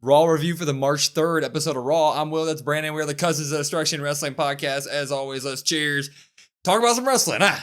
Raw review for the March 3rd episode of Raw. I'm Will, that's Brandon. We're the Cousins of Destruction Wrestling Podcast. As always, let's cheers. Talk about some wrestling, huh?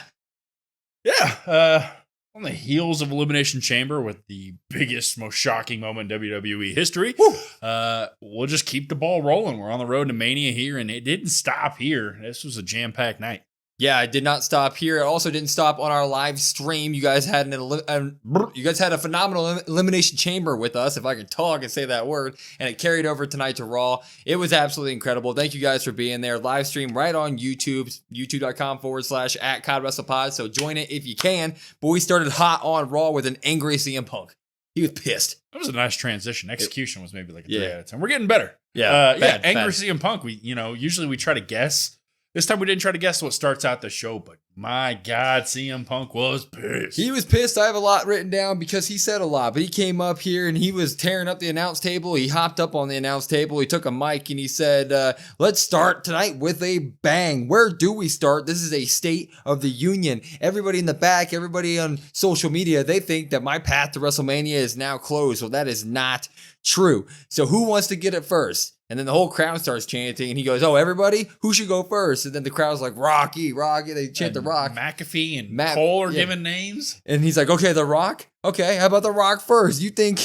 Yeah, on the heels of Elimination Chamber with the biggest, most shocking moment in WWE history, we'll just keep the ball rolling. We're on the road to Mania here, and it didn't stop here. This was a jam-packed night. Yeah, it did not stop here. It also didn't stop on our live stream. You guys had a phenomenal Elimination Chamber with us, if I can talk and say that word, and it carried over tonight to Raw. It was absolutely incredible. Thank you guys for being there. Live stream right on YouTube, youtube.com/@codwrestlepod. So join it if you can. But we started hot on Raw with an angry CM Punk. He was pissed. That was a nice transition. Execution was maybe like a 3 out of 10. We're getting better. Bad. Angry CM Punk. Usually we try to guess. This time we didn't try to guess what starts out the show, but my God, CM Punk was pissed. He was pissed. I have a lot written down because he said a lot, but he came up here and he was tearing up the announce table. He hopped up on the announce table. He took a mic and he said, let's start tonight with a bang. Where do we start? This is a state of the union. Everybody in the back, everybody on social media, they think that my path to WrestleMania is now closed. Well, that is not true. So who wants to get it first? And then the whole crowd starts chanting, and he goes, oh, everybody? Who should go first? And then the crowd's like, Rocky. They chant The Rock. McAfee and Cole are giving names. And he's like, okay, The Rock? Okay, how about The Rock first? You think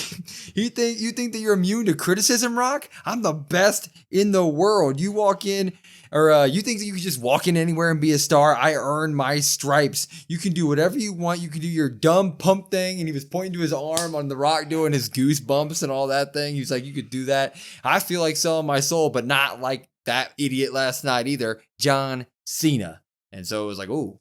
that you're immune to criticism, Rock? I'm the best in the world. You walk in, or you think that you can just walk in anywhere and be a star? I earned my stripes. You can do whatever you want. You can do your dumb pump thing. And he was pointing to his arm on The Rock doing his goosebumps and all that thing. He was like, you could do that. I feel like selling my soul, but not like that idiot last night either, John Cena. And so it was like, ooh,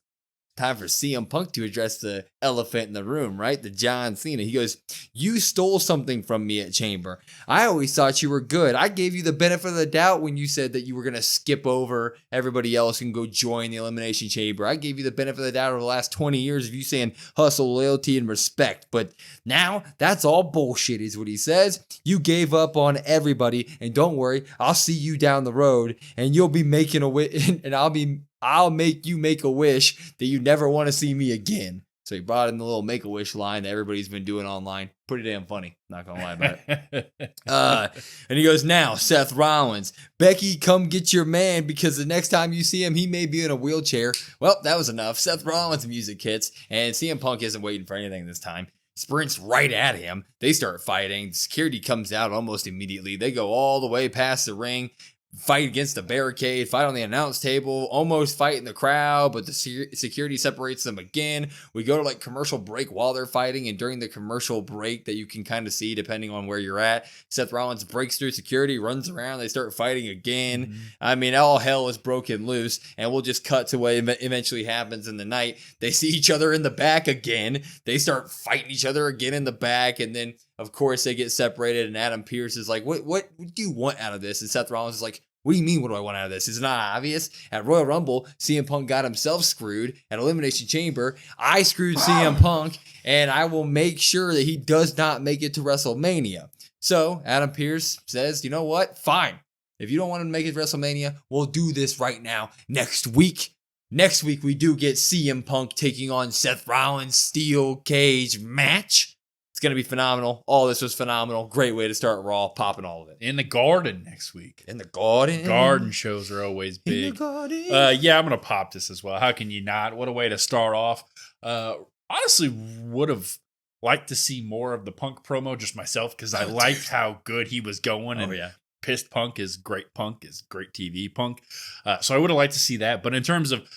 time for CM Punk to address the elephant in the room, right? The John Cena. He goes, you stole something from me at Chamber. I always thought you were good. I gave you the benefit of the doubt when you said that you were going to skip over everybody else and go join the Elimination Chamber. I gave you the benefit of the doubt over the last 20 years of you saying hustle, loyalty, and respect. But now that's all bullshit is what he says. You gave up on everybody. And don't worry, I'll see you down the road and you'll be making a wish, and I'll make you make a wish that you never want to see me again. So he brought in the little Make-A-Wish line that everybody's been doing online. Pretty damn funny. Not going to lie about it. And he goes, now, Seth Rollins, Becky, come get your man because the next time you see him, he may be in a wheelchair. Well, that was enough. Seth Rollins music hits, and CM Punk isn't waiting for anything this time. Sprints right at him. They start fighting. Security comes out almost immediately. They go all the way past the ring. Fight against the barricade, fight on the announce table, almost fight in the crowd, but the security separates them again. We go to like commercial break while they're fighting, and during the commercial break that you can kind of see depending on where you're at, Seth Rollins breaks through security, runs around, they start fighting again. Mm-hmm. I mean, all hell is broken loose, and we'll just cut to what eventually happens in the night. They see each other in the back again. They start fighting each other again in the back, and then of course, they get separated, and Adam Pearce is like, what do you want out of this? And Seth Rollins is like, what do you mean, what do I want out of this? It's not obvious. At Royal Rumble, CM Punk got himself screwed. At Elimination Chamber, I screwed CM Punk, and I will make sure that he does not make it to WrestleMania. So Adam Pearce says, you know what? Fine. If you don't want him to make it to WrestleMania, we'll do this right now. Next week, we do get CM Punk taking on Seth Rollins' steel cage match. Going to be phenomenal. All this was phenomenal. Great way to start Raw, popping all of it. In the Garden next week. In the Garden? Garden shows are always big. In the Garden. Yeah, I'm going to pop this as well. How can you not? What a way to start off. Honestly, would have liked to see more of the Punk promo just myself because I liked how good he was going. And Pissed Punk is great TV Punk. So I would have liked to see that. But in terms of,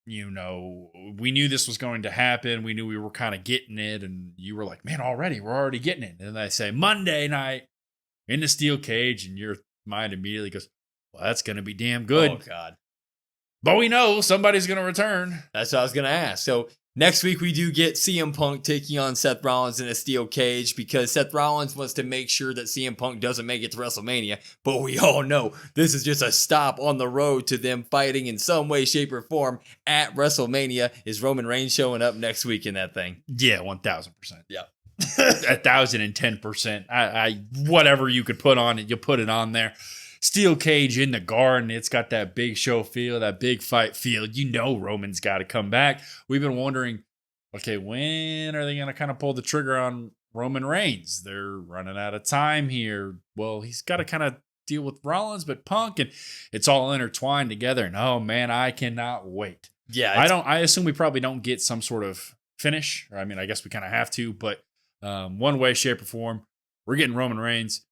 we knew this was going to happen. We knew we were kind of getting it. And you were like, man, we're already getting it. And then I say Monday night in the steel cage. And your mind immediately goes, well, that's going to be damn good. Oh, God. But we know somebody's going to return. That's what I was going to ask. So next week, we do get CM Punk taking on Seth Rollins in a steel cage because Seth Rollins wants to make sure that CM Punk doesn't make it to WrestleMania. But we all know this is just a stop on the road to them fighting in some way, shape, or form at WrestleMania. Is Roman Reigns showing up next week in that thing? Yeah, 1,000%. Yeah. 1,010%. I whatever you could put on it, you put it on there. Steel cage in the Garden. It's got that big show feel, that big fight feel. Roman's got to come back. We've been wondering, okay, when are they going to kind of pull the trigger on Roman Reigns. They're running out of time here. Well, he's got to kind of deal with Rollins, but Punk, and it's all intertwined together. And oh man, I cannot wait. Yeah, I assume we probably don't get some sort of finish. Or I mean, I guess we kind of have to, but one way, shape, or form, we're getting Roman Reigns.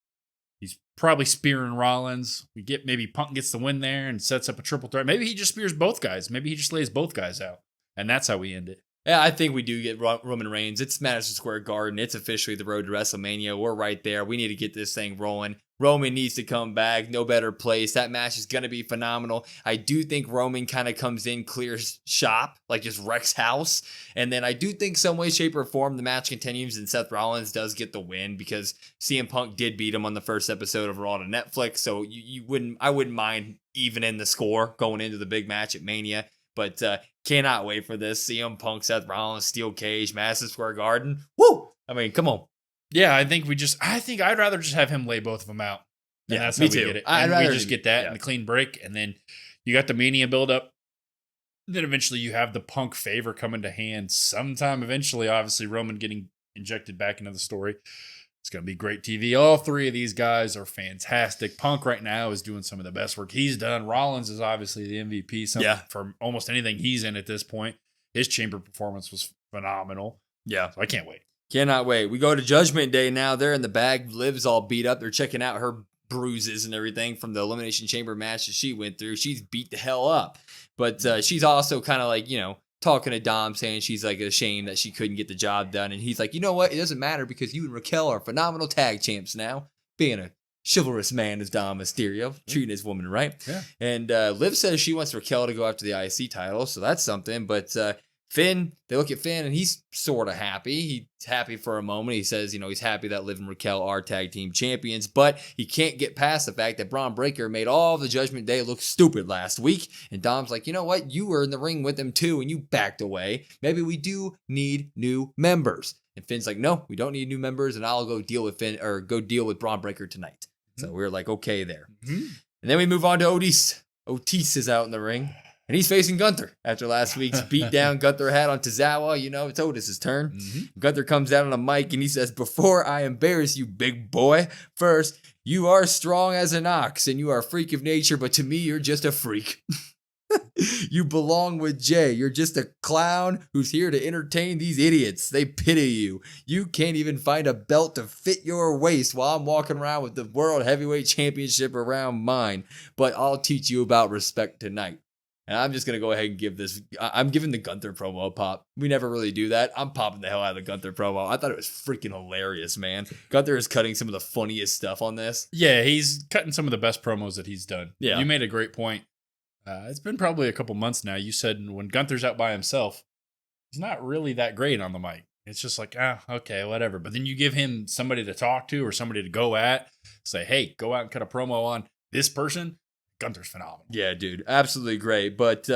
He's probably spearing Rollins. We get maybe Punk gets the win there and sets up a triple threat. Maybe he just spears both guys. Maybe he just lays both guys out, and that's how we end it. Yeah, I think we do get Roman Reigns. It's Madison Square Garden. It's officially the road to WrestleMania. We're right there. We need to get this thing rolling. Roman needs to come back. No better place. That match is going to be phenomenal. I do think Roman kind of comes in, clears shop, like just wrecks house. And then I do think some way, shape, or form the match continues and Seth Rollins does get the win because CM Punk did beat him on the first episode of Raw to Netflix. So I wouldn't mind even in the score going into the big match at Mania. But cannot wait for this. CM Punk, Seth Rollins, Steel Cage, Madison Square Garden. Woo! I mean, come on. Yeah, I think I'd rather just have him lay both of them out. And that's how we get it. And we just get that in the clean break. And then you got the Mania build up. Then eventually you have the Punk favor coming to hand sometime eventually. Obviously, Roman getting injected back into the story. It's going to be great TV. All three of these guys are fantastic. Punk right now is doing some of the best work he's done. Rollins is obviously the MVP for almost anything he's in at this point. His chamber performance was phenomenal. Yeah. So I can't wait. Cannot wait. We go to Judgment Day now. They're in the bag. Liv's all beat up. They're checking out her bruises and everything from the Elimination Chamber match that she went through. She's beat the hell up. But she's also kind of like, talking to Dom, saying she's like ashamed that she couldn't get the job done. And he's like, you know what? It doesn't matter because you and Raquel are phenomenal tag champs now. Being a chivalrous man is Dom Mysterio, treating his woman right. Yeah. And Liv says she wants Raquel to go after the IC title, so that's something. But Finn, they look at Finn and he's sort of happy. He's happy for a moment. He says, he's happy that Liv and Raquel are tag team champions, but he can't get past the fact that Braun Breaker made all of the Judgment Day look stupid last week. And Dom's like, you know what? You were in the ring with them too, and you backed away. Maybe we do need new members. And Finn's like, no, we don't need new members, and I'll go deal with Finn or go deal with Braun Breaker tonight. Mm-hmm. So we're like, okay there. Mm-hmm. And then we move on to Otis. Otis is out in the ring. And he's facing Gunther after last week's beatdown Gunther had on Tozawa. It's Otis' turn. Mm-hmm. Gunther comes out on a mic and he says, before I embarrass you, big boy, first, you are strong as an ox and you are a freak of nature, but to me, you're just a freak. You belong with Jay. You're just a clown who's here to entertain these idiots. They pity you. You can't even find a belt to fit your waist while I'm walking around with the World Heavyweight Championship around mine. But I'll teach you about respect tonight. And I'm just going to go ahead and give this. I'm giving the Gunther promo a pop. We never really do that. I'm popping the hell out of the Gunther promo. I thought it was freaking hilarious, man. Gunther is cutting some of the funniest stuff on this. Yeah, he's cutting some of the best promos that he's done. Yeah. You made a great point. It's been probably a couple months now. You said when Gunther's out by himself, he's not really that great on the mic. It's just like, okay, whatever. But then you give him somebody to talk to or somebody to go at. Say, hey, go out and cut a promo on this person. Gunther's phenomenal. Yeah, dude. Absolutely great. But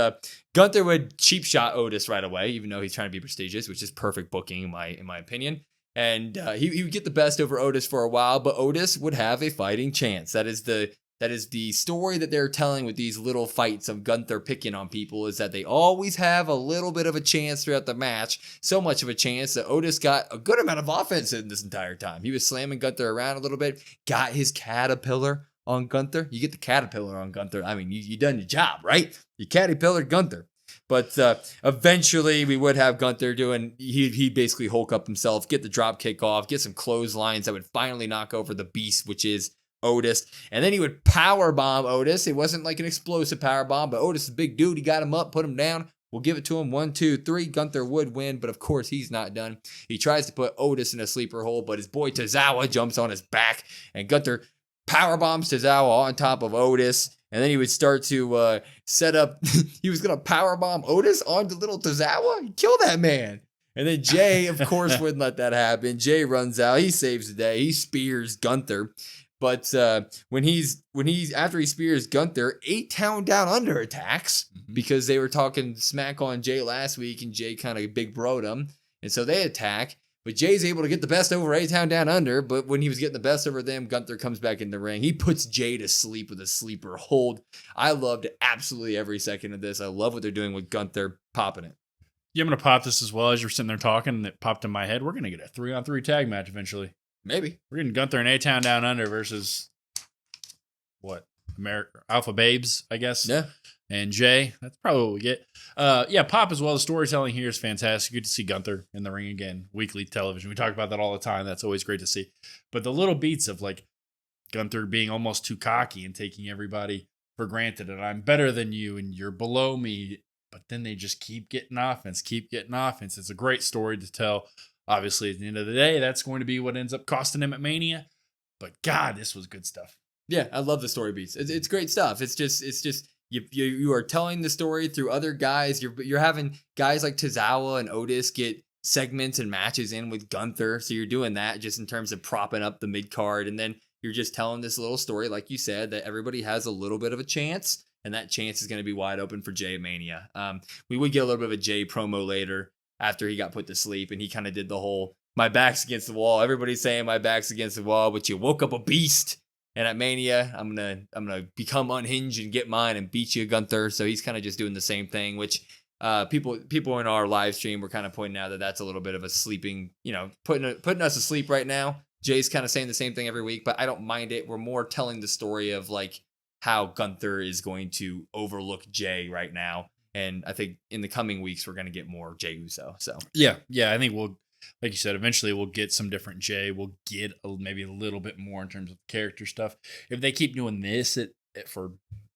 Gunther would cheap shot Otis right away, even though he's trying to be prestigious, which is perfect booking in my opinion. And he would get the best over Otis for a while, but Otis would have a fighting chance. That is the story that they're telling with these little fights of Gunther picking on people, is that they always have a little bit of a chance throughout the match. So much of a chance that Otis got a good amount of offense in this entire time. He was slamming Gunther around a little bit, got his caterpillar on Gunther. You get the caterpillar on Gunther. I mean, you done your job, right? You caterpillar Gunther. But eventually we would have Gunther he'd basically Hulk up himself, get the drop kick off, get some clotheslines that would finally knock over the beast, which is Otis. And then he would power bomb Otis. It wasn't like an explosive power bomb, but Otis is a big dude. He got him up, put him down. We'll give it to him. 1, 2, 3. Gunther would win, but of course he's not done. He tries to put Otis in a sleeper hold, but his boy Tozawa jumps on his back, and Gunther power bombs Tozawa on top of Otis. And then he would start to set up. He was going to power bomb Otis onto little Tozawa. Kill that man. And then Jay, of course, wouldn't let that happen. Jay runs out. He saves the day. He spears Gunther. But when he's after he spears Gunther, 8-Town Down Under attacks because they were talking smack on Jay last week, and Jay kind of big broed him. And so they attack. But Jay's able to get the best over 8-Town Down Under, but when he was getting the best over them, Gunther comes back in the ring. He puts Jay to sleep with a sleeper hold. I loved absolutely every second of this. I love what they're doing with Gunther popping it. Yeah, I'm going to pop this as well. As you're sitting there talking, and it popped in my head. We're going to get a 3-on-3 tag match eventually. Maybe. We're getting Gunther and A-Town Down Under versus what? Alpha Babes, I guess. Yeah. And Jay. That's probably what we get. Yeah, pop as well. The storytelling here is fantastic. Good to see Gunther in the ring again. Weekly television. We talk about that all the time. That's always great to see. But the little beats of like Gunther being almost too cocky and taking everybody for granted, and I'm better than you and you're below me, but then they just keep getting offense. It's a great story to tell. Obviously, at the end of the day, that's going to be what ends up costing him at Mania. But God, this was good stuff. Yeah, I love the story beats. It's great stuff. It's just you are telling the story through other guys. You're having guys like Tozawa and Otis get segments and matches in with Gunther. So you're doing that just in terms of propping up the mid card, and then you're just telling this little story, like you said, that everybody has a little bit of a chance, and that chance is going to be wide open for Jay Mania. We would get a little bit of a Jay promo later after he got put to sleep, and he kind of did the whole, my back's against the wall. Everybody's saying my back's against the wall, but you woke up a beast. And at Mania, I'm gonna become unhinged and get mine and beat you, Gunther. So he's kind of just doing the same thing, which people in our live stream were kind of pointing out that that's a little bit of a sleeping, putting us asleep right now. Jay's kind of saying the same thing every week, but I don't mind it. We're more telling the story of like how Gunther is going to overlook Jay right now. And I think in the coming weeks, we're going to get more Jay Uso. So yeah, I think we'll, like you said, eventually we'll get some different Jay. We'll get maybe a little bit more in terms of character stuff. If they keep doing this for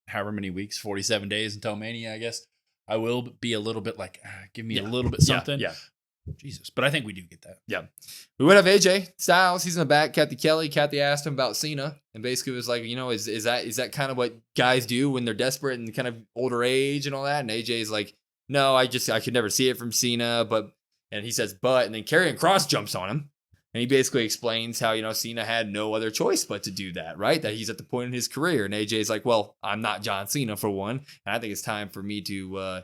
however many weeks, 47 days until Mania, I guess, I will be a little bit like, give me a little bit something. Yeah. Jesus. But I think we do get that. Yeah. We would have AJ Styles. He's in the back. Kathy asked him about Cena and basically was like, is that kind of what guys do when they're desperate and kind of older age and all that? And AJ's like, no, I could never see it from Cena. And he says, and then Karrion Kross jumps on him. And he basically explains how, Cena had no other choice but to do that, right? That he's at the point in his career. And AJ's like, well, I'm not John Cena for one. And I think it's time for me to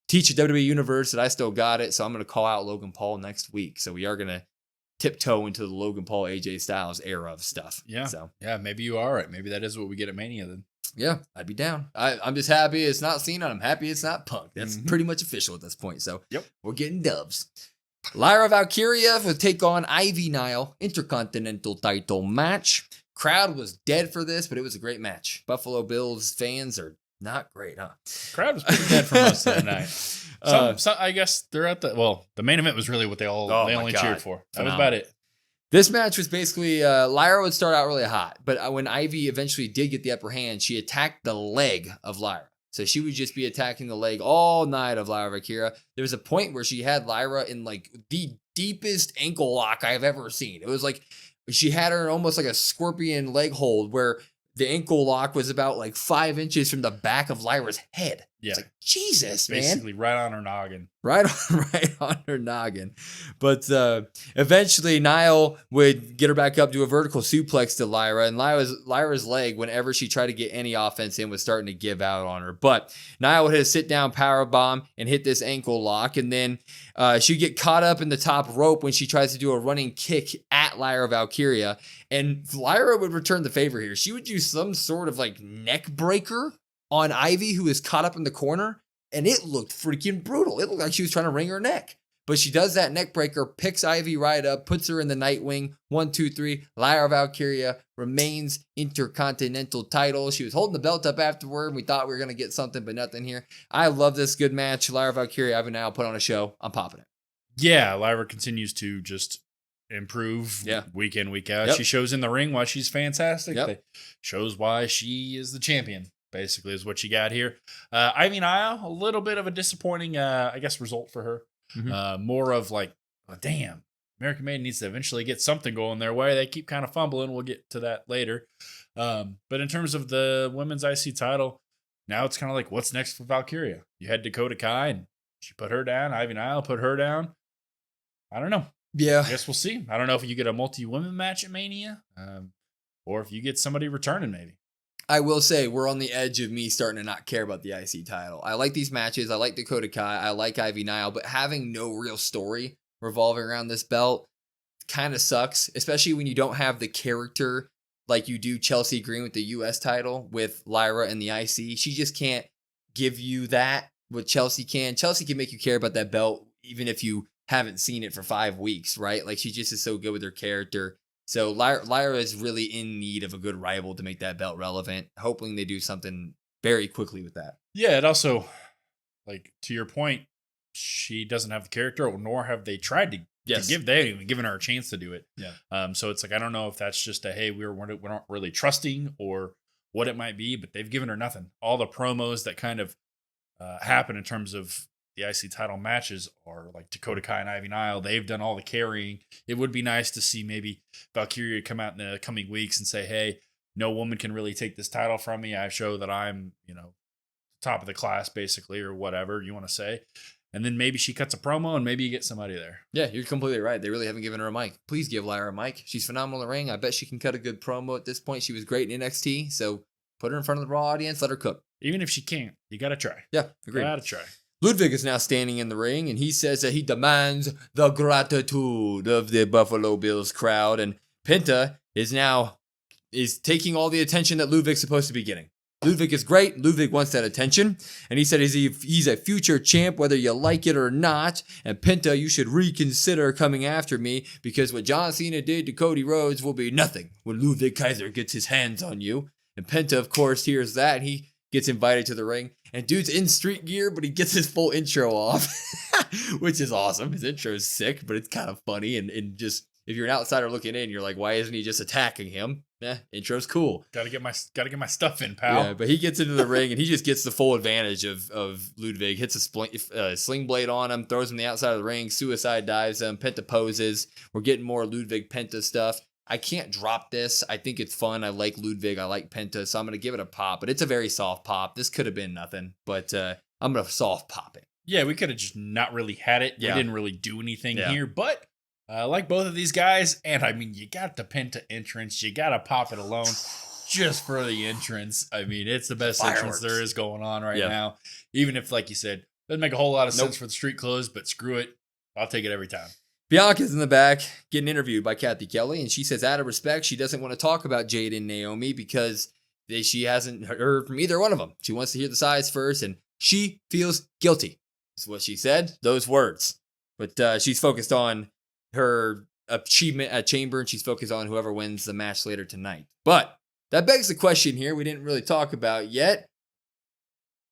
teach a WWE universe that I still got it. So I'm going to call out Logan Paul next week. So we are going to tiptoe into the Logan Paul, AJ Styles era of stuff. Yeah. So yeah, maybe you are right. Maybe that is what we get at Mania then. Yeah, I'd be down. I'm just happy it's not Cena. I'm happy it's not Punk. That's pretty much official at this point. So we're getting dubs. Lyra Valkyria will take on Ivy Nile Intercontinental title match. Crowd was dead for this, but it was a great match. Buffalo Bills fans are not great, huh? Crowd was pretty dead for most of the night. I guess they're at the main event was really what they only cheered for. That was about it. This match was basically, Lyra would start out really hot, but when Ivy eventually did get the upper hand, she attacked the leg of Lyra. So she would just be attacking the leg all night of Lyra Valkyria. There was a point where she had Lyra in like the deepest ankle lock I've ever seen. It was like she had her in almost like a scorpion leg hold where the ankle lock was about like 5 inches from the back of Lyra's head. Yeah. It's like, Jesus, basically right on her noggin. Right on her noggin. But eventually Nile would get her back up, do a vertical suplex to Lyra. And Lyra's leg, whenever she tried to get any offense in, was starting to give out on her. But Nile would hit a sit-down power bomb and hit this ankle lock. And then she'd get caught up in the top rope when she tries to do a running kick at Lyra Valkyria. And Lyra would return the favor here. She would do some sort of like neck breaker on Ivy, who is caught up in the corner, and it looked freaking brutal. It looked like she was trying to wring her neck. But she does that neck breaker, picks Ivy right up, puts her in the Nightwing. 1, 2, 3. Lyra Valkyria remains Intercontinental title. She was holding the belt up afterward, and we thought we were going to get something, but nothing here. I love this good match. Lyra Valkyria, Ivy Nile put on a show. I'm popping it. Yeah, Lyra continues to just improve week in, week out. She shows in the ring why she's fantastic. Shows why she is the champion. Basically, is what you got here. Ivy Nile, a little bit of a disappointing, result for her. More of like, damn, American Made needs to eventually get something going their way. They keep kind of fumbling. We'll get to that later. But in terms of the women's IC title, now it's kind of like, what's next for Valkyria? You had Dakota Kai, and she put her down. Ivy Nile put her down. I don't know. Yeah. I guess we'll see. I don't know if you get a multi-women match at Mania, or if you get somebody returning maybe. I will say we're on the edge of me starting to not care about the IC title. I like these matches. I like Dakota Kai. I like Ivy Nile, but having no real story revolving around this belt kind of sucks, especially when you don't have the character like you do Chelsea Green with the US title with Lyra and the IC. She just can't give you that what Chelsea can. Chelsea can make you care about that belt even if you haven't seen it for 5 weeks, right? Like she just is so good with her character. So Lyra is really in need of a good rival to make that belt relevant. Hoping they do something very quickly with that. Yeah, it also, like to your point, she doesn't have the character, nor have they tried to give. They haven't even given her a chance to do it. Yeah. So it's like I don't know if that's just a hey, we're not really trusting or what it might be, but they've given her nothing. All the promos that kind of happen in terms of the IC title matches are like Dakota Kai and Ivy Nile. They've done all the carrying. It would be nice to see maybe Valkyria come out in the coming weeks and say, hey, no woman can really take this title from me. I show that I'm, top of the class basically, or whatever you want to say. And then maybe she cuts a promo and maybe you get somebody there. Yeah, you're completely right. They really haven't given her a mic. Please give Lyra a mic. She's phenomenal in the ring. I bet she can cut a good promo at this point. She was great in NXT. So put her in front of the Raw audience. Let her cook. Even if she can't, you got to try. Yeah, agree. Got to try. Ludvig is now standing in the ring, and he says that he demands the gratitude of the Buffalo Bills crowd. And Penta is taking all the attention that Ludvig's supposed to be getting. Ludvig is great. Ludvig wants that attention. And he said he's a future champ, whether you like it or not. And Penta, you should reconsider coming after me, because what John Cena did to Cody Rhodes will be nothing when Ludvig Kaiser gets his hands on you. And Penta, of course, hears that, and he gets invited to the ring. And dude's in street gear, but he gets his full intro off, which is awesome. His intro is sick, but it's kind of funny. And just, if you're an outsider looking in, you're like, why isn't he just attacking him? Intro's cool. Gotta get my stuff in, pal. Yeah, but he gets into the ring and he just gets the full advantage of Ludvig. Hits a sling blade on him, throws him the outside of the ring, suicide dives him, Penta poses. We're getting more Ludvig Penta stuff. I can't drop this. I think it's fun. I like Ludvig. I like Penta, so I'm going to give it a pop. But it's a very soft pop. This could have been nothing, but I'm going to soft pop it. Yeah, we could have just not really had it. Yeah. We didn't really do anything here, but like both of these guys, and I mean, you got the Penta entrance. You got to pop it alone just for the entrance. I mean, it's the best entrance there is going on right now. Even if, like you said, doesn't make a whole lot of sense for the street clothes, but screw it. I'll take it every time. Bianca's in the back getting interviewed by Kathy Kelly, and she says out of respect, she doesn't want to talk about Jade and Naomi because she hasn't heard from either one of them. She wants to hear the sides first, and she feels guilty. That's what she said, those words. But she's focused on her achievement at Chamber, and she's focused on whoever wins the match later tonight. But that begs the question here we didn't really talk about yet.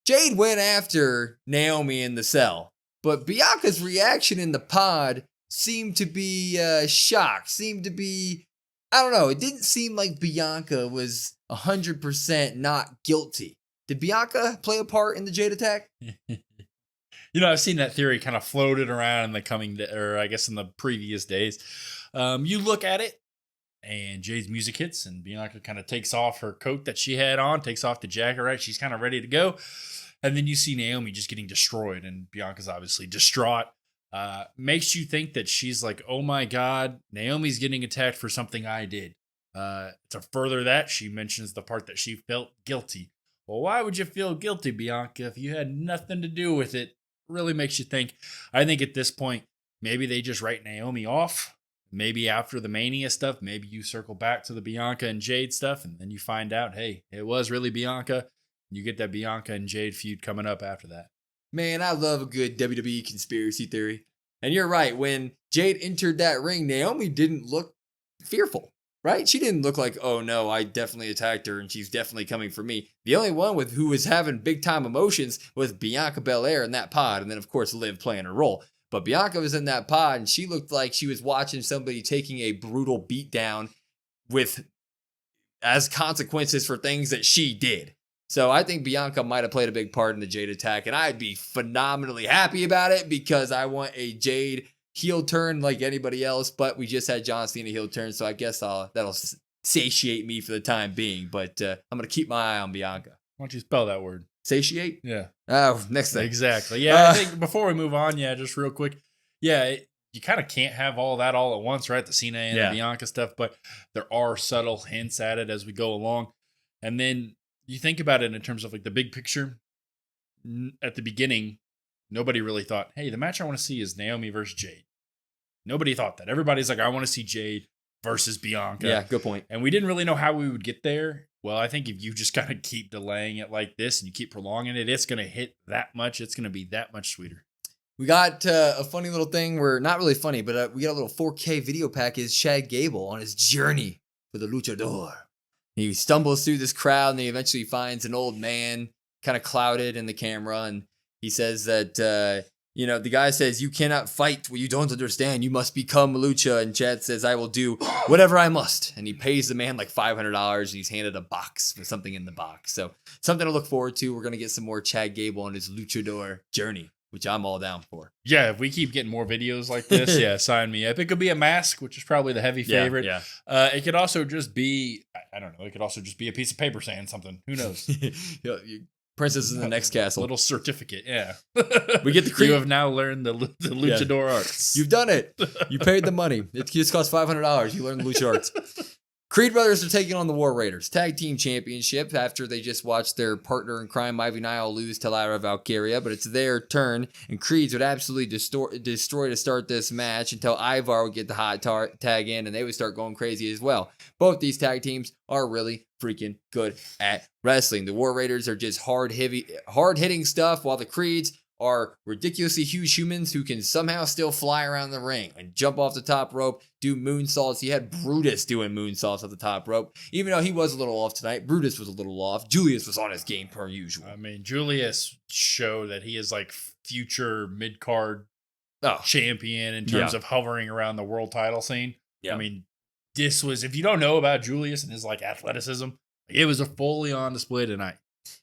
Jade went after Naomi in the cell, but Bianca's reaction in the pod seemed to be shocked, seemed to be, I don't know, it didn't seem like Bianca was 100% not guilty. Did Bianca play a part in the Jade attack? I've seen that theory kind of floated around in the in the previous days. You look at it, and Jade's music hits, and Bianca kind of takes off her coat that she had on, takes off the jacket, right? She's kind of ready to go. And then you see Naomi just getting destroyed, and Bianca's obviously distraught. Makes you think that she's like, oh my God, Naomi's getting attacked for something I did. To further that, she mentions the part that she felt guilty. Well, why would you feel guilty, Bianca, if you had nothing to do with it? Really makes you think. I think at this point, maybe they just write Naomi off. Maybe after the Mania stuff, maybe you circle back to the Bianca and Jade stuff, and then you find out, hey, it was really Bianca. You get that Bianca and Jade feud coming up after that. Man, I love a good WWE conspiracy theory. And you're right, when Jade entered that ring, Naomi didn't look fearful, right? She didn't look like, oh no, I definitely attacked her and she's definitely coming for me. The only one who was having big time emotions was Bianca Belair in that pod, and then of course Liv playing her role. But Bianca was in that pod and she looked like she was watching somebody taking a brutal beatdown as consequences for things that she did. So I think Bianca might have played a big part in the Jade attack, and I'd be phenomenally happy about it because I want a Jade heel turn like anybody else, but we just had John Cena heel turn, so I guess that'll satiate me for the time being, but I'm going to keep my eye on Bianca. Why don't you spell that word? Satiate? Yeah. Oh, next thing. Exactly. Yeah, I think before we move on, just real quick. Yeah, you kind of can't have all that all at once, right? The Cena and the Bianca stuff, but there are subtle hints at it as we go along. And then you think about it in terms of like the big picture. At the beginning, nobody really thought, hey, the match I want to see is Naomi versus Jade. Nobody thought that. Everybody's like, I want to see Jade versus Bianca. Yeah, good point. And we didn't really know how we would get there. Well, I think if you just kind of keep delaying it like this and you keep prolonging it, it's going to hit that much. It's going to be that much sweeter. We got a funny little thing where, not really funny, but we got a little 4K video package. Chad Gable on his journey for the luchador. He stumbles through this crowd and he eventually finds an old man kind of clouded in the camera. And he says that, the guy says, you cannot fight what you don't understand. You must become lucha. And Chad says, I will do whatever I must. And he pays the man like $500 and he's handed a box with something in the box. So something to look forward to. We're going to get some more Chad Gable on his luchador journey, which I'm all down for. Yeah, if we keep getting more videos like this, yeah, sign me up. It could be a mask, which is probably the heavy favorite. Yeah. It could also just be, I don't know, it could also just be a piece of paper saying something. Who knows? Princess is in the next castle. Little certificate, yeah. We get the creep. You have now learned the luchador arts. You've done it. You paid the money. It just cost $500. You learned the lucha arts. Creed brothers are taking on the War Raiders Tag Team Championship after they just watched their partner in crime, Ivy Nile, lose to Lyra Valkyria, but it's their turn, and Creeds would absolutely destroy to start this match until Ivar would get the hot tag in, and they would start going crazy as well. Both these tag teams are really freaking good at wrestling. The War Raiders are just hard-hitting stuff, while the Creeds are ridiculously huge humans who can somehow still fly around the ring and jump off the top rope, do moonsaults. You had Brutus doing moonsaults off the top rope. Even though he was a little off tonight, Brutus was a little off. Julius was on his game per usual. I mean, Julius showed that he is like future mid-card champion in terms of hovering around the world title scene. Yeah. I mean, this was, if you don't know about Julius and his like athleticism, it was a fully on display tonight.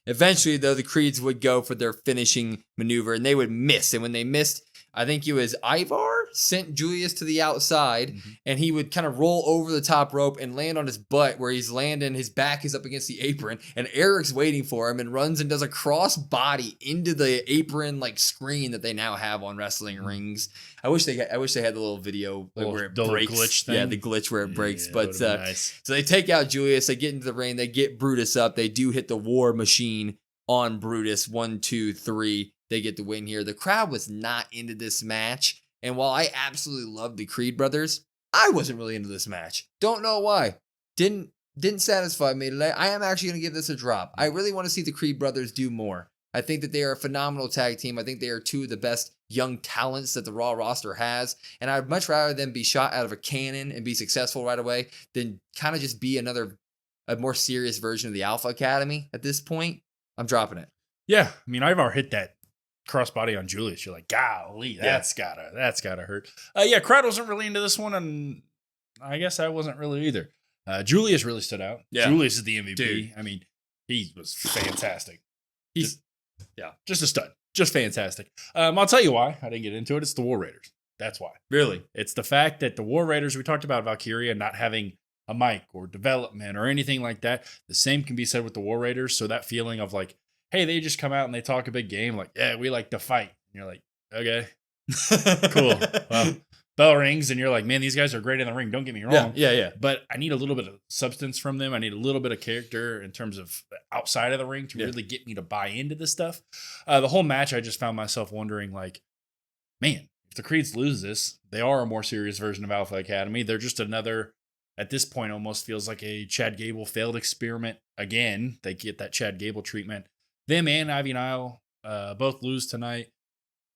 Eventually, though, the Creeds would go for their finishing maneuver, and they would miss. And when they missed, I think it was Ivar sent Julius to the outside, and he would kind of roll over the top rope and land on his butt where he's landing. His back is up against the apron, and Eric's waiting for him and runs and does a cross body into the apron like screen that they now have on wrestling rings. I wish they had the little video where it breaks. Glitch thing. Yeah, the glitch where it breaks. Yeah, but nice. So they take out Julius. They get into the ring. They get Brutus up. They do hit the War Machine on Brutus. 1, 2, 3. They get the win here. The crowd was not into this match. And while I absolutely love the Creed brothers, I wasn't really into this match. Don't know why. Didn't satisfy me today. I am actually going to give this a drop. I really want to see the Creed brothers do more. I think that they are a phenomenal tag team. I think they are two of the best young talents that the Raw roster has. And I'd much rather them be shot out of a cannon and be successful right away than kind of just be a more serious version of the Alpha Academy at this point. I'm dropping it. Yeah. I mean, Ivar hit that crossbody on Julius. You're like, golly, that's gotta hurt. Crowd wasn't really into this one, and I guess I wasn't really either. Julius really stood out. Yeah. Julius is the MVP. Dude. I mean, he was fantastic. He's just a stud. Just fantastic. I'll tell you why I didn't get into it. It's the War Raiders. That's why. Really? It's the fact that the War Raiders, we talked about Valkyria not having a mic or development or anything like that. The same can be said with the War Raiders. So that feeling of like, hey, they just come out and they talk a big game. Like, yeah, we like to fight. And you're like, okay, cool. Well, bell rings and you're like, man, these guys are great in the ring. Don't get me wrong. Yeah. But I need a little bit of substance from them. I need a little bit of character in terms of outside of the ring to really get me to buy into this stuff. The whole match, I just found myself wondering, like, man, if the Creeds lose this, they are a more serious version of Alpha Academy. They're just another, at this point, almost feels like a Chad Gable failed experiment again. They get that Chad Gable treatment. Them and Ivy Nile both lose tonight.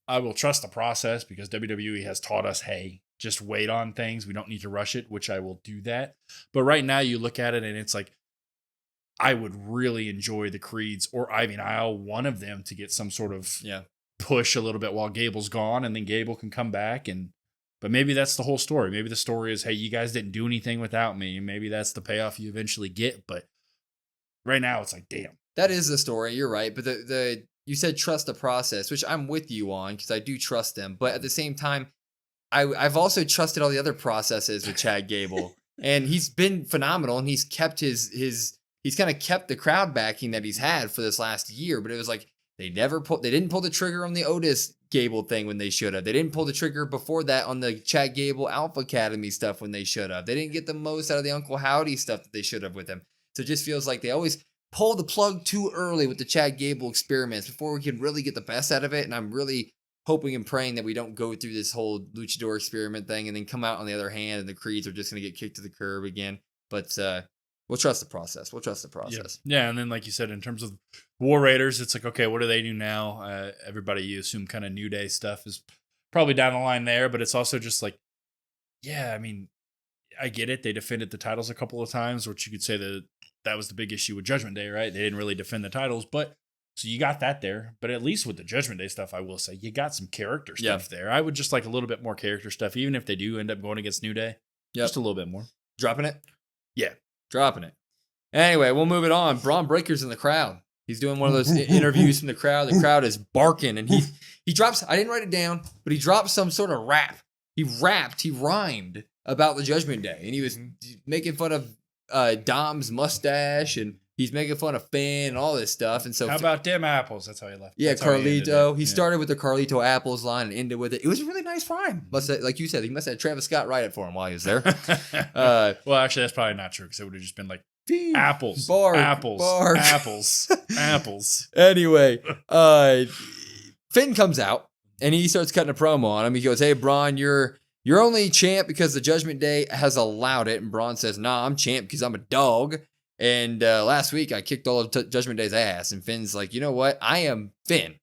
I will trust the process because WWE has taught us, hey, just wait on things. We don't need to rush it, which I will do that. But right now you look at it and it's like, I would really enjoy the Creeds or Ivy Nile, one of them, to get some sort of push a little bit while Gable's gone, and then Gable can come back. But maybe that's the whole story. Maybe the story is, hey, you guys didn't do anything without me. Maybe that's the payoff you eventually get. But right now it's like, damn. That is the story. You're right. But you said trust the process, which I'm with you on because I do trust them. But at the same time, I've also trusted all the other processes with Chad Gable, and he's been phenomenal. And he's kept he's kind of kept the crowd backing that he's had for this last year. But it was like they didn't pull the trigger on the Otis Gable thing when they should have. They didn't pull the trigger before that on the Chad Gable Alpha Academy stuff when they should have. They didn't get the most out of the Uncle Howdy stuff that they should have with him. So it just feels like they always pull the plug too early with the Chad Gable experiments before we can really get the best out of it. And I'm really hoping and praying that we don't go through this whole luchador experiment thing and then come out on the other hand and the Creeds are just going to get kicked to the curb again. But We'll trust the process. We'll trust the process. Yeah, and then like you said, in terms of War Raiders, it's like, okay, what do they do now? Everybody, you assume kind of New Day stuff is probably down the line there, but it's also just like, yeah, I mean, I get it. They defended the titles a couple of times, which you could say that was the big issue with Judgment Day, right? They didn't really defend the titles, but so you got that there. But at least with the Judgment Day stuff, I will say you got some character stuff there. I would just like a little bit more character stuff, even if they do end up going against New Day. Just a little bit more. Dropping it? Yeah. Dropping it. Anyway, we'll move it on. Braun Breaker's in the crowd. He's doing one of those interviews from the crowd. The crowd is barking, and he drops, I didn't write it down, but he dropped some sort of rap. He rhymed about the Judgment Day, and he was making fun of Dom's mustache, and he's making fun of Finn and all this stuff. And so, how about them apples? That's how he left. Yeah, Carlito. He started with the Carlito apples line and ended with it. It was a really nice rhyme. Like you said, he must have had Travis Scott write it for him while he was there. Well, actually, that's probably not true because it would have just been like apples, apples, apples. Anyway, Finn comes out and he starts cutting a promo on him. He goes, "Hey, Braun, you're only champ because the Judgment Day has allowed it." And Braun says, "Nah, I'm champ because I'm a dog. And last week I kicked all of Judgment Day's ass." And Finn's like, "You know what? I am Finn,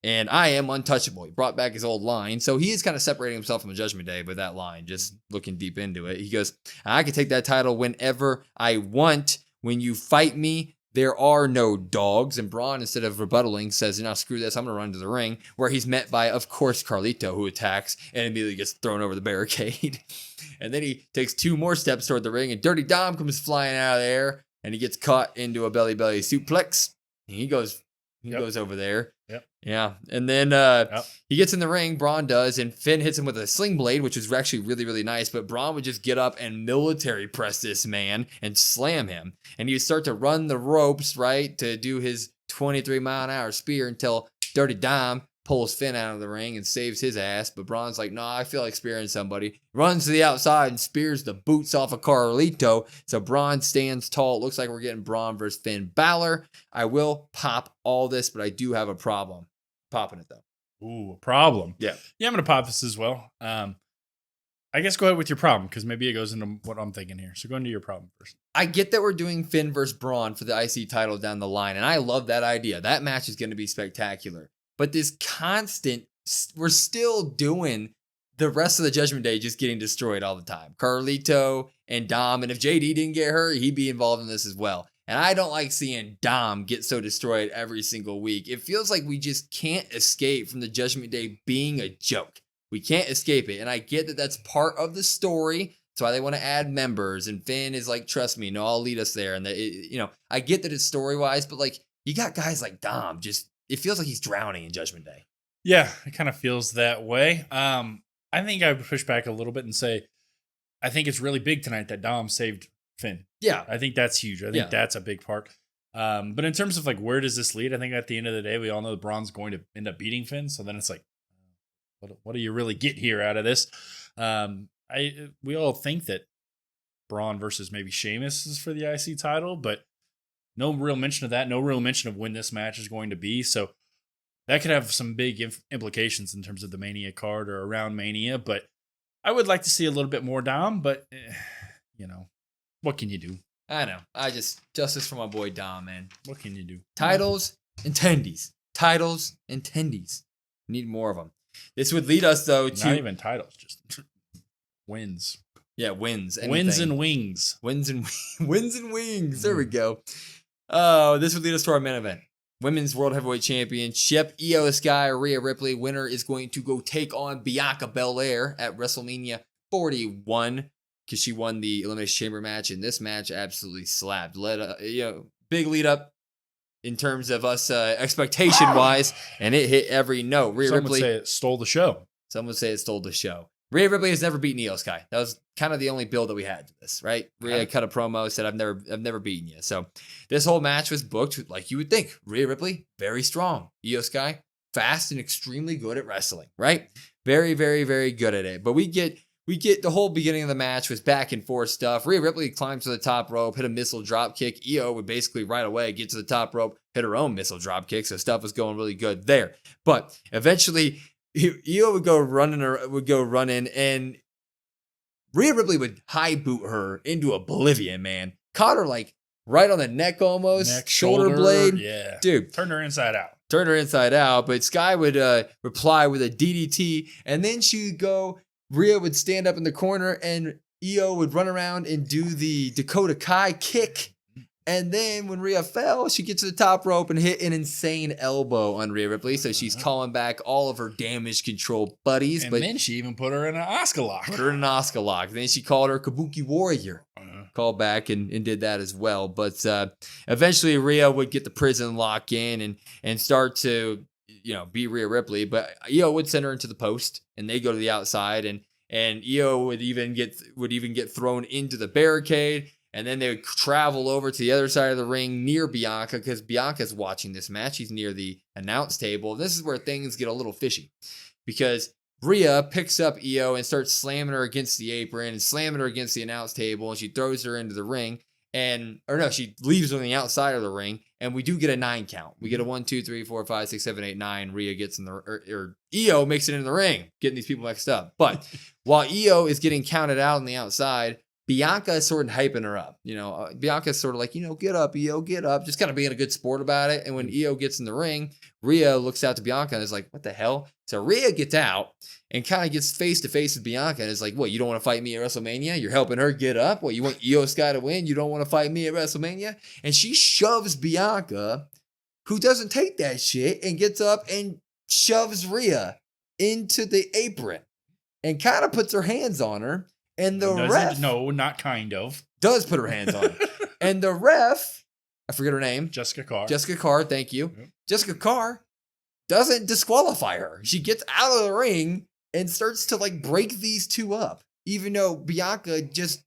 and I am untouchable." He brought back his old line. So he is kind of separating himself from the Judgment Day with that line, just looking deep into it. He goes, "I can take that title whenever I want. When you fight me, there are no dogs." And Braun, instead of rebuttaling, says, "You know, screw this. I'm going to run to the ring," where he's met by, of course, Carlito, who attacks and immediately gets thrown over the barricade. And then he takes 2 more steps toward the ring, and Dirty Dom comes flying out of there, and he gets caught into a belly suplex. And he goes over there. Yep. Yeah. And then he gets in the ring, Braun does, and Finn hits him with a sling blade, which was actually really, really nice. But Braun would just get up and military press this man and slam him. And he would start to run the ropes, right, to do his 23-mile-an-hour spear until Dirty Dom pulls Finn out of the ring and saves his ass. But Braun's like, "No, I feel like spearing somebody." Runs to the outside and spears the boots off of Carlito. So Braun stands tall. It looks like we're getting Braun versus Finn Balor. I will pop all this, but I do have a problem popping it, though. Ooh, a problem. Yeah, I'm going to pop this as well. I guess go ahead with your problem, because maybe it goes into what I'm thinking here. So go into your problem first. I get that we're doing Finn versus Braun for the IC title down the line, and I love that idea. That match is going to be spectacular. But this constant, we're still doing the rest of the Judgment Day just getting destroyed all the time. Carlito and Dom, and if JD didn't get hurt, he'd be involved in this as well. And I don't like seeing Dom get so destroyed every single week. It feels like we just can't escape from the Judgment Day being a joke. We can't escape it. And I get that that's part of the story. That's why they want to add members. And Finn is like, "Trust me, no, I'll lead us there." And I get that it's story-wise, but like, you got guys like Dom, it feels like he's drowning in Judgment Day. Yeah, it kind of feels that way. I think I would push back a little bit and say, I think it's really big tonight that Dom saved Finn. Yeah. I think that's huge. I think that's a big part. But in terms of like, where does this lead? I think at the end of the day, we all know that Braun's going to end up beating Finn. So then it's like, what do you really get here out of this? We all think that Braun versus maybe Sheamus is for the IC title, but no real mention of that. No real mention of when this match is going to be. So that could have some big implications in terms of the Mania card or around Mania. But I would like to see a little bit more Dom, but what can you do? I know. Justice for my boy Dom, man. What can you do? Titles and tendies. Titles and tendies. Need more of them. This would lead us, though, to... Not even titles, just wins. Yeah, wins. Anything. Wins and wings. Wins and wings. There we go. Oh, this would lead us to our main event. Women's World Heavyweight Championship. Iyo Sky, Rhea Ripley. Winner is going to go take on Bianca Belair at WrestleMania 41 because she won the Elimination Chamber match, and this match absolutely slapped. Big lead up in terms of us expectation-wise, and it hit every note. Rhea Some Ripley would say it stole the show. Some would say it stole the show. Rhea Ripley has never beaten Iyo Sky. That was kind of the only build that we had to this, right? Rhea cut a promo, said, I've never beaten you. So this whole match was booked like you would think. Rhea Ripley, very strong. Iyo Sky, fast and extremely good at wrestling, right? Very, very, very good at it. But we get the whole beginning of the match was back and forth stuff. Rhea Ripley climbs to the top rope, hit a missile drop kick. Iyo would basically right away get to the top rope, hit her own missile drop kick. So stuff was going really good there. But eventually, Iyo would go running, and Rhea Ripley would high boot her into oblivion, man. caught her like right on the neck almost, Neck, shoulder blade. Yeah. Dude. Turned her inside out. Turned her inside out, but Sky would reply with a DDT, and then she would go, Rhea would stand up in the corner, and Iyo would run around and do the Dakota Kai kick. And then when Rhea fell, she gets to the top rope and hit an insane elbow on Rhea Ripley. So she's calling back all of her damage control buddies. And then she even put her in an Oscar lock. Put her in an Oscar lock. Then she called her Kabuki Warrior. Called back and did that as well. But eventually Rhea would get the prison lock in and start to, beat Rhea Ripley. But Iyo would send her into the post, and they go to the outside, and Iyo would even get thrown into the barricade. And then they would travel over to the other side of the ring near Bianca, because Bianca's watching this match. She's near the announce table. This is where things get a little fishy, because Rhea picks up Iyo and starts slamming her against the apron and slamming her against the announce table, and she throws her into the ring. She leaves her on the outside of the ring, and we do get a 9 count. We get a 1, 2, 3, 4, 5, 6, 7, 8, 9. Rhea gets in or Iyo makes it in the ring, getting these people mixed up. But while Iyo is getting counted out on the outside, Bianca is sort of hyping her up. Bianca's sort of like, get up, Iyo, get up. Just kind of being a good sport about it. And when Iyo gets in the ring, Rhea looks out to Bianca and is like, what the hell? So Rhea gets out and kind of gets face to face with Bianca and is like, what, you don't want to fight me at WrestleMania? You're helping her get up? What, you want Iyo Sky to win? You don't want to fight me at WrestleMania? And she shoves Bianca, who doesn't take that shit, and gets up and shoves Rhea into the apron and kind of puts her hands on her. And the ref... No, not kind of. Does put her hands on her. And the ref, I forget her name. Jessica Carr. Jessica Carr, thank you. Yep. Jessica Carr doesn't disqualify her. She gets out of the ring and starts to break these two up. Even though Bianca just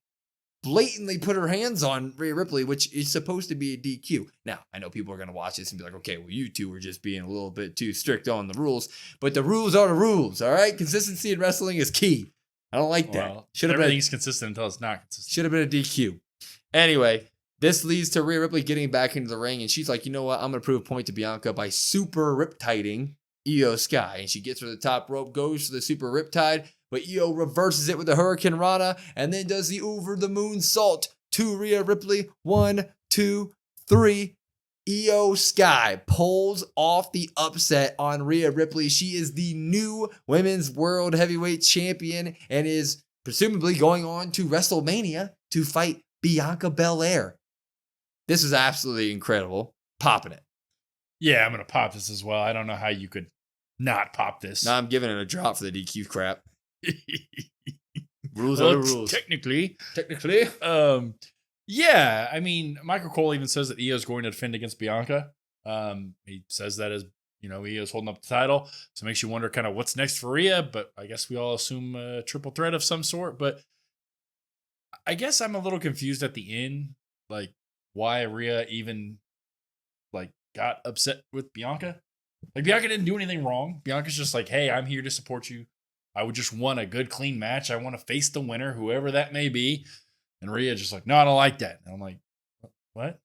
blatantly put her hands on Rhea Ripley, which is supposed to be a DQ. Now, I know people are going to watch this and be like, okay, well, you two were just being a little bit too strict on the rules. But the rules are the rules, all right? Consistency in wrestling is key. I don't like that. Well, everything's consistent until it's not consistent. Should have been a DQ. Anyway, this leads to Rhea Ripley getting back into the ring, and she's like, you know what? I'm going to prove a point to Bianca by super riptiding Iyo Sky. And she gets to the top rope, goes to the super riptide, but Iyo reverses it with the Hurricane Rana, and then does the over the moon salt to Rhea Ripley. 1, 2, 3. Iyo Sky pulls off the upset on Rhea Ripley. She is the new Women's World Heavyweight Champion and is presumably going on to WrestleMania to fight Bianca Belair. This is absolutely incredible. Popping it. Yeah, I'm going to pop this as well. I don't know how you could not pop this. No, I'm giving it a drop for the DQ crap. Rules are the rules. Technically. Yeah, I mean, Michael Cole even says that Io's going to defend against Bianca. He says that as, Io's holding up the title. So it makes you wonder kind of what's next for Rhea, but I guess we all assume a triple threat of some sort. But I guess I'm a little confused at the end, why Rhea even, got upset with Bianca. Bianca didn't do anything wrong. Bianca's just like, hey, I'm here to support you. I would just want a good, clean match. I want to face the winner, whoever that may be. And Rhea just like, no, I don't like that. And I'm like, what?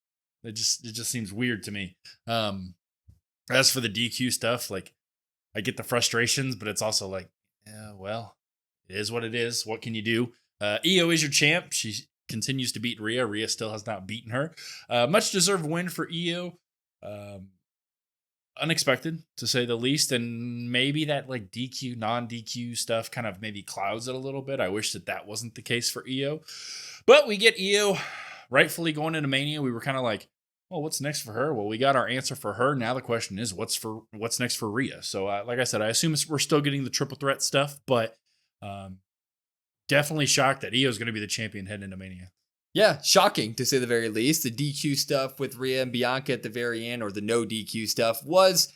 It just seems weird to me. As for the DQ stuff, I get the frustrations, but it's also yeah, well, it is what it is. What can you do? Iyo is your champ. She continues to beat Rhea. Rhea still has not beaten her. Much deserved win for Iyo. Unexpected, to say the least. And maybe that DQ, non-DQ stuff kind of maybe clouds it a little bit. I wish that wasn't the case for Iyo. But we get Iyo rightfully going into Mania. We were kind of like, well, what's next for her? Well, we got our answer for her. Now the question is, what's next for Rhea? So, like I said, I assume we're still getting the triple threat stuff, but definitely shocked that Iyo is going to be the champion heading into Mania. Yeah, shocking to say the very least. The DQ stuff with Rhea and Bianca at the very end, or the no DQ stuff, was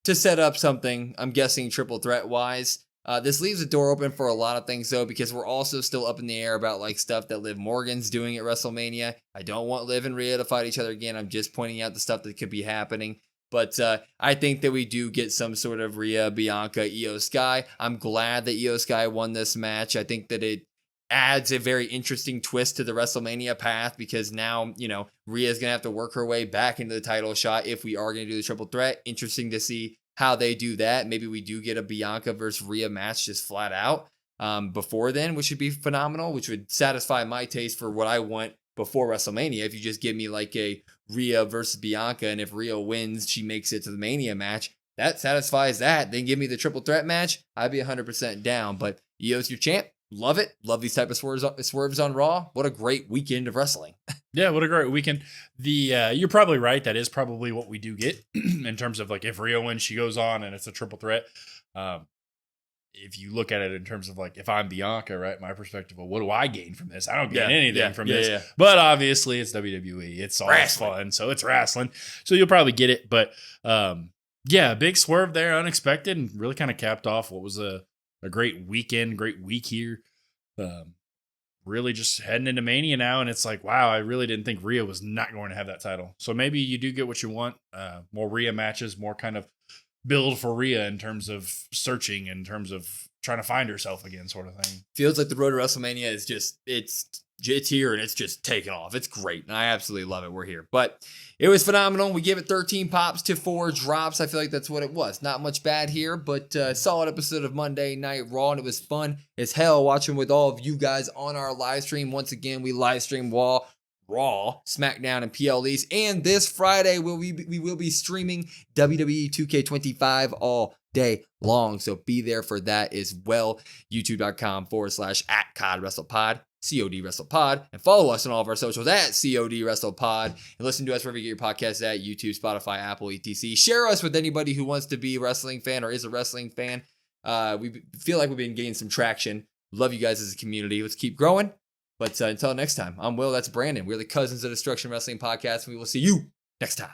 to set up something, I'm guessing triple threat wise. This leaves the door open for a lot of things, though, because we're also still up in the air about stuff that Liv Morgan's doing at WrestleMania. I don't want Liv and Rhea to fight each other again. I'm just pointing out the stuff that could be happening. But I think that we do get some sort of Rhea, Bianca, Iyo Sky. I'm glad that Iyo Sky won this match. I think that it adds a very interesting twist to the WrestleMania path, because now, Rhea's going to have to work her way back into the title shot if we are going to do the triple threat. Interesting to see how they do that. Maybe we do get a Bianca versus Rhea match just flat out before then, which would be phenomenal, which would satisfy my taste for what I want before WrestleMania. If you just give me like a Rhea versus Bianca, and if Rhea wins, she makes it to the Mania match, that satisfies that. Then give me the triple threat match. I'd be 100% down. But Iyo's your champ. Love it. Love these type of swerves on Raw. What a great weekend of wrestling. Yeah, what a great weekend. You're probably right. That is probably what we do get in terms of like if Rhea wins, she goes on and it's a triple threat. If you look at it in terms of like if I'm Bianca, right, my perspective, well, what do I gain from this? I don't gain anything from this. Yeah. But obviously it's WWE. It's all fun, so it's wrestling. So you'll probably get it. But big swerve there, unexpected, and really kind of capped off what was a great weekend, great week here. Really just heading into Mania now, and it's like, wow, I really didn't think Rhea was not going to have that title. So maybe you do get what you want. More Rhea matches, more kind of build for Rhea in terms of searching, in terms of trying to find herself again, sort of thing. Feels like the road to WrestleMania is just, it's here and it's just taking off. It's great. And I absolutely love it. We're here. But it was phenomenal. We gave it 13 pops to 4 drops. I feel like that's what it was. Not much bad here, but solid episode of Monday Night Raw. And it was fun as hell watching with all of you guys on our live stream. Once again, we live stream Raw, SmackDown, and PLEs. And this Friday, we will be streaming WWE 2K25 all day long. So be there for that as well. YouTube.com/@codwrestlepod. COD WrestlePod, and follow us on all of our socials at COD WrestlePod, and listen to us wherever you get your podcasts at YouTube, Spotify, Apple, etc. Share us with anybody who wants to be a wrestling fan or is a wrestling fan. We feel like we've been gaining some traction. Love you guys as a community. Let's keep growing. But until next time, I'm Will. That's Brandon. We're the Cousins of Destruction Wrestling Podcast. We will see you next time.